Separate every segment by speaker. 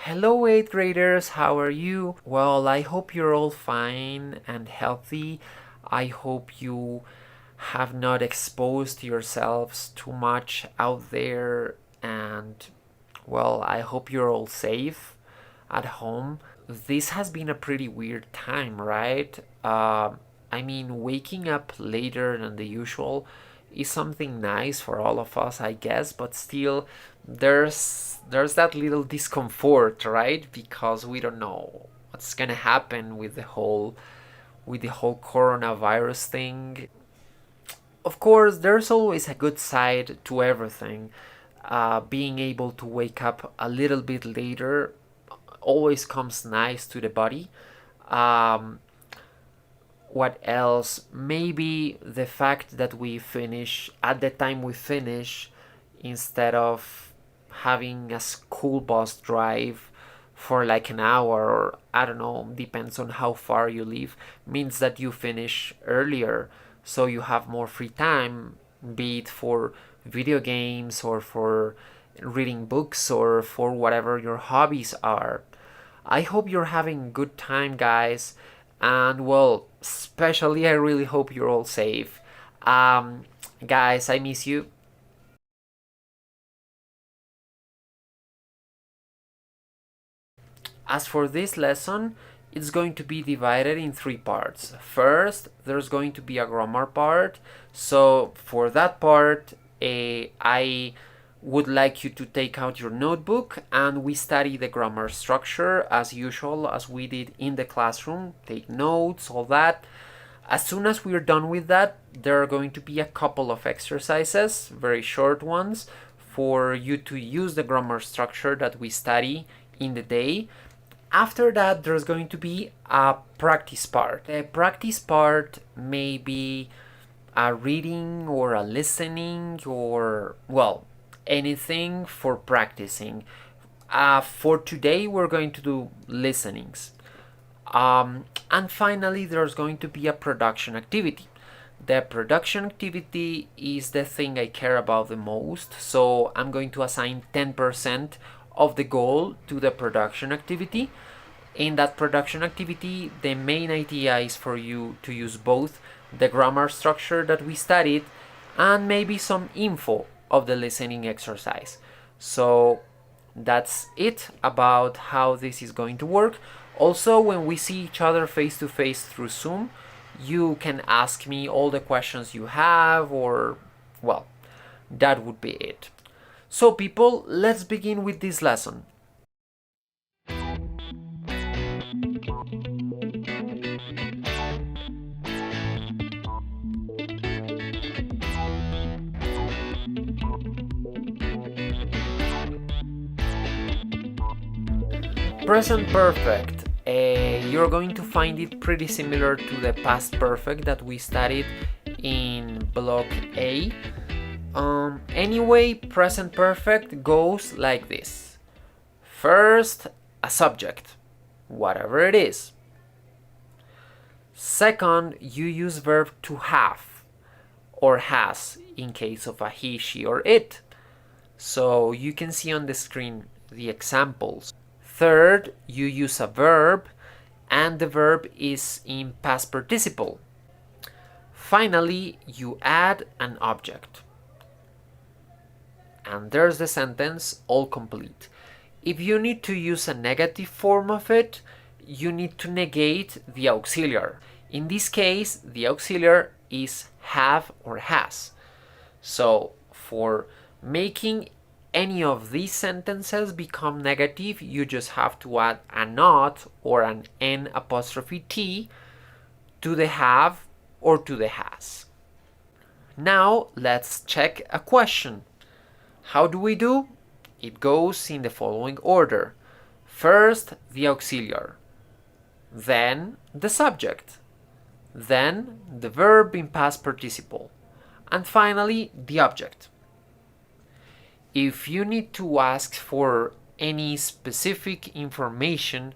Speaker 1: Hello, 8th graders, how are you? Well, I hope you're all fine and healthy. I hope you have not exposed yourselves too much out there, and well, I hope you're all safe at home. This has been a pretty weird time, right? I mean, waking up later than the usual is something nice for all of us, I guess, but still there's that little discomfort, right? Because we don't know what's gonna happen with the whole coronavirus thing. Of course, there's always a good side to everything. Being able to wake up a little bit later always comes nice to the body. Um, what else? Maybe the fact that we finish at the time we finish instead of having a school bus drive for like an hour, or I don't know, depends on how far you live, means that you finish earlier, so you have more free time, be it for video games or for reading books or for whatever your hobbies are. I hope you're having a good time, guys, and well, especially I really hope you're all safe. Um, Guys, I miss you. As for this lesson, it's going to be divided in three parts. First, there's going to be a grammar part. So for that part, I would like you to take out your notebook and we study the grammar structure as usual, as we did in the classroom. Take notes, all that. As soon as we're done with that, there are going to be a couple of exercises, very short ones, for you to use the grammar structure that we study in the day. After that, there's going to be a practice part. The practice part may be a reading or a listening or, well, anything for practicing. For today, we're going to do listenings. And finally, there's going to be a production activity. The production activity is the thing I care about the most, so I'm going to assign 10% of the goal to the production activity. In that production activity, the main idea is for you to use both the grammar structure that we studied and maybe some info of the listening exercise. So that's it about how this is going to work. Also, when we see each other face to face through Zoom, you can ask me all the questions you have, or, well, that would be it. So, people, let's begin with this lesson. Present perfect. You're going to find it pretty similar to the past perfect that we studied in block A. Anyway, present perfect goes like this. First, a subject, whatever it is. Second, you use verb to have or has in case of a he, she, or it. So you can see on the screen the examples. Third, you use a verb and the verb is in past participle. Finally, you add an object. And there's the sentence all complete. If you need to use a negative form of it, you need to negate the auxiliary. In this case, the auxiliary is have or has. So for making any of these sentences become negative, you just have to add a not or an n apostrophe t to the have or to the has. Now let's check a question. How do we do? It goes in the following order. First, the auxiliary, then the subject, then the verb in past participle, and finally the object. If you need to ask for any specific information,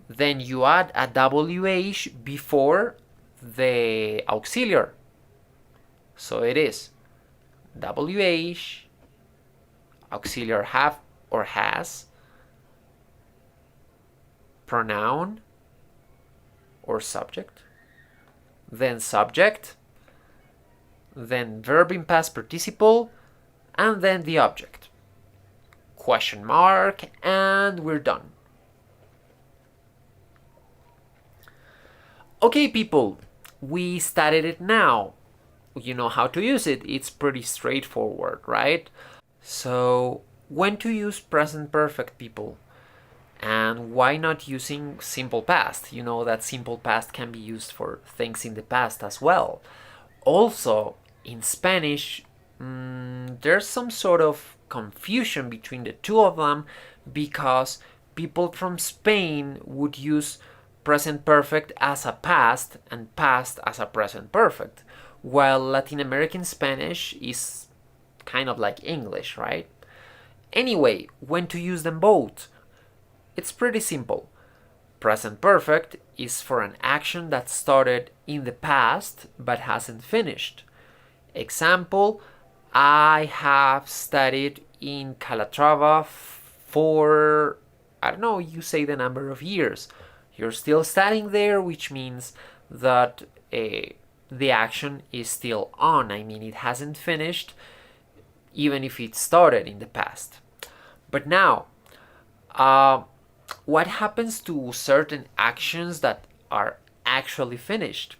Speaker 1: then you add a WH before the auxiliary. So it is WH, auxiliary have or has, pronoun or subject, then subject, then verb in past participle, and then the object. Question mark, and we're done. Okay, people, we studied it now. You know how to use it. It's pretty straightforward, right? So, when to use present perfect, people? And why not using simple past? You know that simple past can be used for things in the past as well. Also, in Spanish, there's some sort of confusion between the two of them because people from Spain would use present perfect as a past and past as a present perfect, while Latin American Spanish is kind of like English, right? Anyway, when to use them both? It's pretty simple. Present perfect is for an action that started in the past but hasn't finished. Example, I have studied in Calatrava for, I don't know, you say the number of years. You're still studying there, which means that the action is still on. I mean, it hasn't finished, even if it started in the past. But now, what happens to certain actions that are actually finished?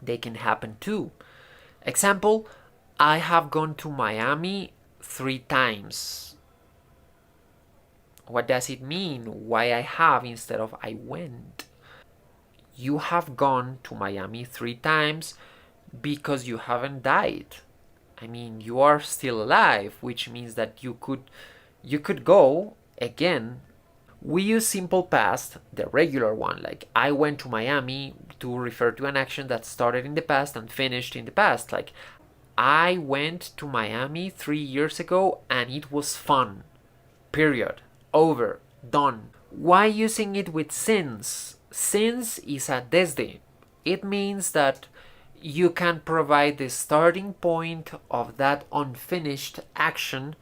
Speaker 1: They can happen too. Example, I have gone to Miami 3 times. What does it mean? Why I have instead of I went? You have gone to Miami 3 times because you haven't died. I mean, you are still alive, which means that you could go again. We use simple past, the regular one, like I went to Miami, to refer to an action that started in the past and finished in the past. Like, I went to Miami 3 years ago and it was fun. Period. Over. Done. Why using it with since? Since is a desde. It means that you can provide the starting point of that unfinished action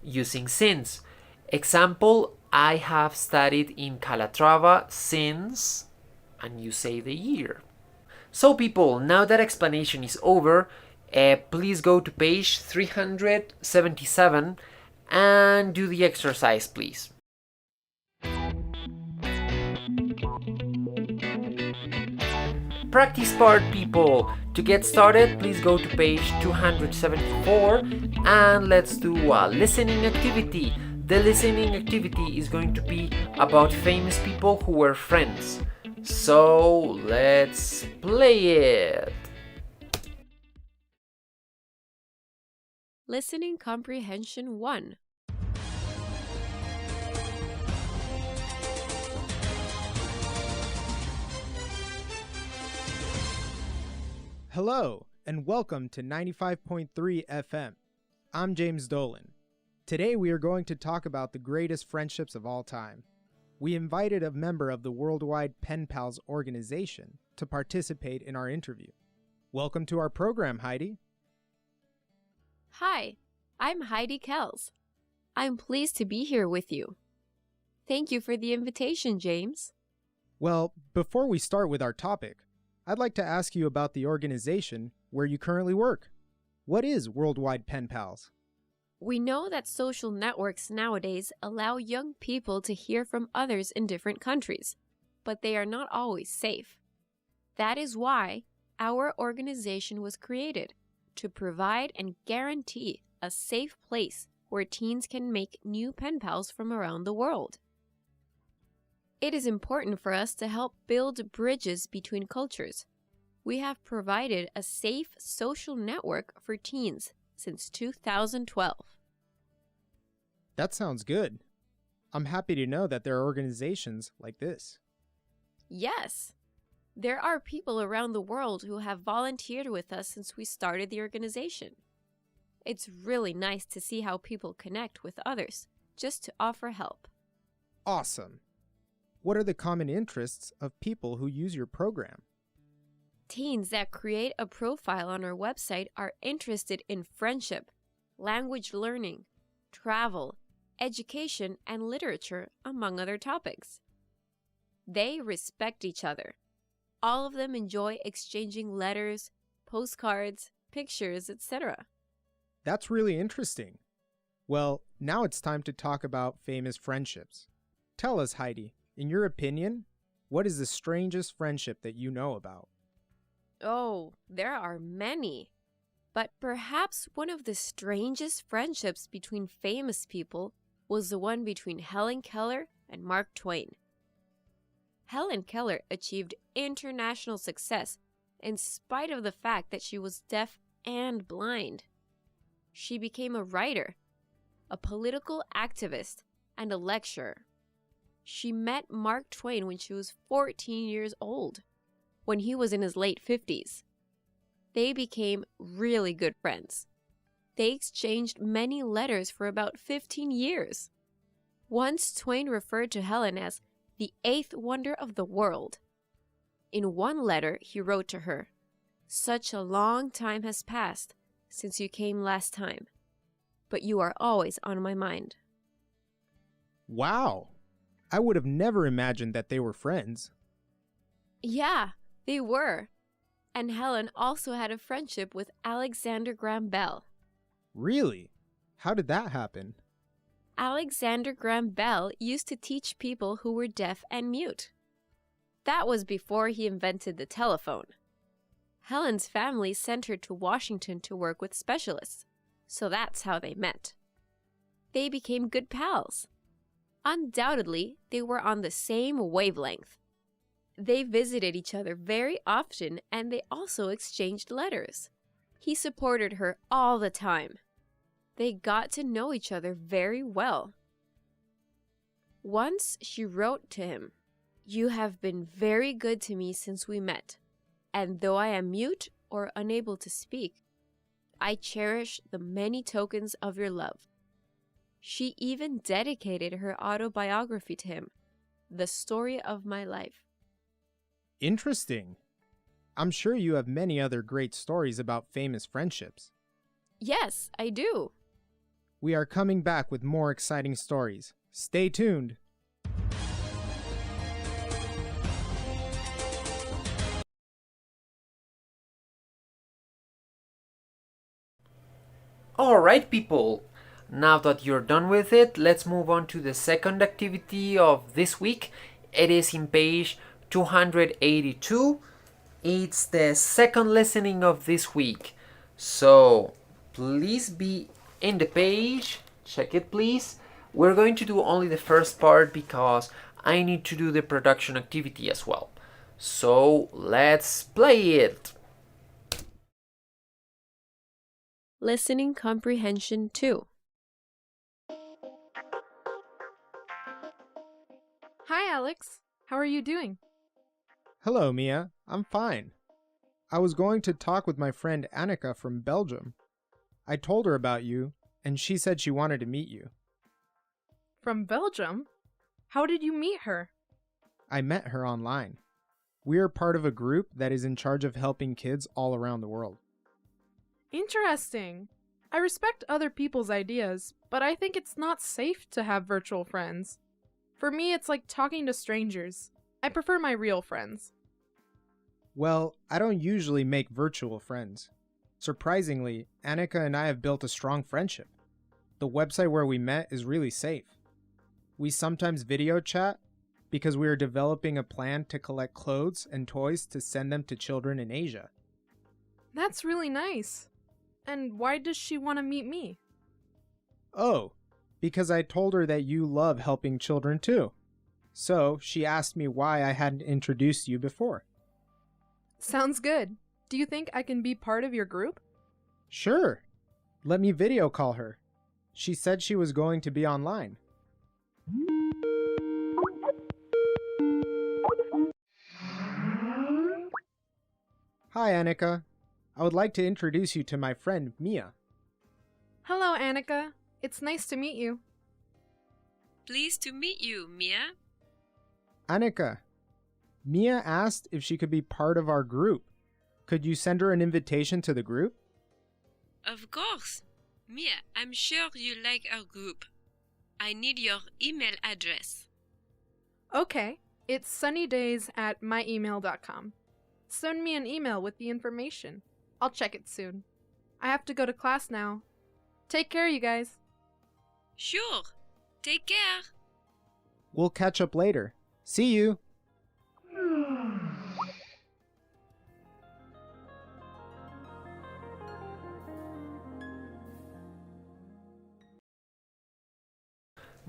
Speaker 1: using since. Example, I have studied in Calatrava since, and you say the year. So people, now that explanation is over, please go to page 377 and do the exercise, please. Practice part, people. To get started, please go to page 274 and let's do a listening activity. The listening activity is going to be about famous people who were friends. So let's play it.
Speaker 2: Listening Comprehension 1.
Speaker 3: Hello, and welcome to 95.3 FM. I'm James Dolan. Today we are going to talk about the greatest friendships of all time. We invited a member of the Worldwide Pen Pals organization to participate in our interview. Welcome to our program, Heidi.
Speaker 2: Hi, I'm Heidi Kells. I'm pleased to be here with you. Thank you for the invitation, James.
Speaker 3: Well, before we start with our topic, I'd like to ask you about the organization where you currently work. What is Worldwide Pen Pals?
Speaker 2: We know that social networks nowadays allow young people to hear from others in different countries, but they are not always safe. That is why our organization was created, to provide and guarantee a safe place where teens can make new pen pals from around the world. It is important for us to help build bridges between cultures. We have provided a safe social network for teens since 2012.
Speaker 3: That sounds good. I'm happy to know that there are organizations like this.
Speaker 2: Yes, there are people around the world who have volunteered with us since we started the organization. It's really nice to see how people connect with others just to offer help.
Speaker 3: Awesome. What are the common interests of people who use your program?
Speaker 2: Teens that create a profile on our website are interested in friendship, language learning, travel, education, and literature, among other topics. They respect each other. All of them enjoy exchanging letters, postcards, pictures, etc.
Speaker 3: That's really interesting. Well, now it's time to talk about famous friendships. Tell us, Heidi, in your opinion, what is the strangest friendship that you know about?
Speaker 2: Oh, there are many. But perhaps one of the strangest friendships between famous people was the one between Helen Keller and Mark Twain. Helen Keller achieved international success in spite of the fact that she was deaf and blind. She became a writer, a political activist, and a lecturer. She met Mark Twain when she was 14 years old, when he was in his late 50s. They became really good friends. They exchanged many letters for about 15 years. Once Twain referred to Helen as the eighth wonder of the world. In one letter, he wrote to her, "Such a long time has passed since you came last time, but you are always on my mind."
Speaker 3: Wow! I would have never imagined that they were friends.
Speaker 2: Yeah, they were. And Helen also had a friendship with Alexander Graham Bell.
Speaker 3: Really? How did that happen?
Speaker 2: Alexander Graham Bell used to teach people who were deaf and mute. That was before he invented the telephone. Helen's family sent her to Washington to work with specialists, so that's how they met. They became good pals. Undoubtedly, they were on the same wavelength. They visited each other very often, and they also exchanged letters. He supported her all the time. They got to know each other very well. Once she wrote to him, "You have been very good to me since we met, and though I am mute or unable to speak, I cherish the many tokens of your love." She even dedicated her autobiography to him, "The Story of My Life."
Speaker 3: Interesting. I'm sure you have many other great stories about famous friendships.
Speaker 2: Yes, I do.
Speaker 3: We are coming back with more exciting stories. Stay tuned.
Speaker 1: Alright, people. Now that you're done with it, let's move on to the second activity of this week. It is in page 282. It's the second listening of this week. So please be in the page. Check it, please. We're going to do only the first part because I need to do the production activity as well. So let's play it.
Speaker 2: Listening Comprehension 2.
Speaker 4: Hi, Alex. How are you doing?
Speaker 3: Hello, Mia. I'm fine. I was going to talk with my friend Annika from Belgium. I told her about you, and she said she wanted to meet you.
Speaker 4: From Belgium? How did you meet her?
Speaker 3: I met her online. We are part of a group that is in charge of helping kids all around the world.
Speaker 4: Interesting. I respect other people's ideas, but I think it's not safe to have virtual friends. For me, it's like talking to strangers. I prefer my real friends.
Speaker 3: Well, I don't usually make virtual friends. Surprisingly, Annika and I have built a strong friendship. The website where we met is really safe. We sometimes video chat because we are developing a plan to collect clothes and toys to send them to children in Asia.
Speaker 4: That's really nice. And why does she want to meet me?
Speaker 3: Oh, because I told her that you love helping children too. So she asked me why I hadn't introduced you before.
Speaker 4: Sounds good. Do you think I can be part of your group?
Speaker 3: Sure. Let me video call her. She said she was going to be online. Hi, Annika. I would like to introduce you to my friend, Mia.
Speaker 4: Hello, Annika. It's nice to meet you.
Speaker 2: Pleased to meet you, Mia.
Speaker 3: Annika, Mia asked if she could be part of our group. Could you send her an invitation to the group?
Speaker 5: Of course. Mia, I'm sure you like our group. I need your email address.
Speaker 4: Okay. It's sunnydays@myemail.com. Send me an email with the information. I'll check it soon. I have to go to class now. Take care, you guys.
Speaker 5: Sure. Take care.
Speaker 3: We'll catch up later. See you!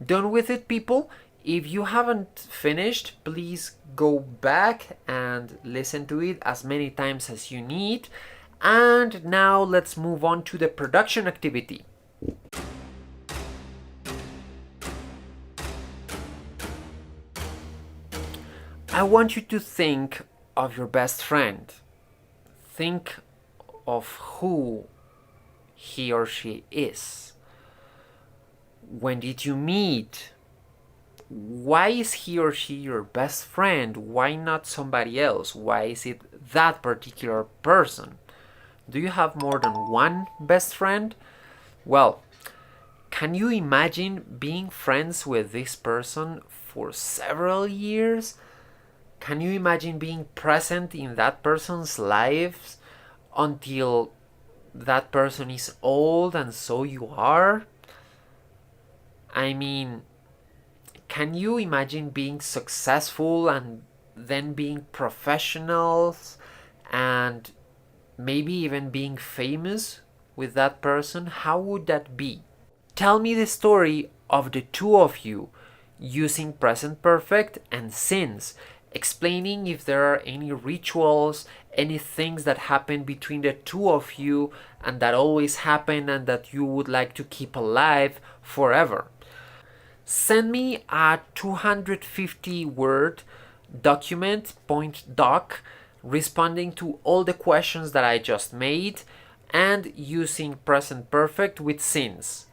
Speaker 1: Done with it, people? If you haven't finished, please go back and listen to it as many times as you need. And now let's move on to the production activity. I want you to think of your best friend. Think of who he or she is. When did you meet? Why is he or she your best friend? Why not somebody else? Why is it that particular person? Do you have more than one best friend? Well, can you imagine being friends with this person for several years? Can you imagine being present in that person's lives until that person is old and so you are? I mean, can you imagine being successful and then being professionals and maybe even being famous with that person? How would that be? Tell me the story of the two of you using present perfect and since, explaining if there are any rituals, any things that happen between the two of you and that always happen and that you would like to keep alive forever. Send me a 250 word document, point doc, responding to all the questions that I just made and using present perfect with since.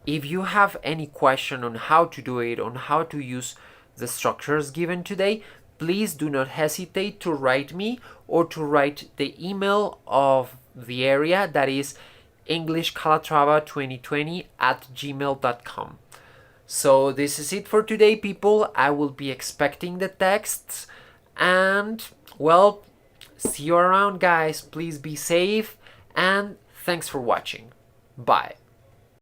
Speaker 1: If you have any question on how to do it, on how to use the structures given today, please do not hesitate to write me or to write the email of the area, that is englishcalatrava2020@gmail.com. So this is it for today, people. I will be expecting the texts and, well, see you around, guys. Please be safe and thanks for watching. Bye.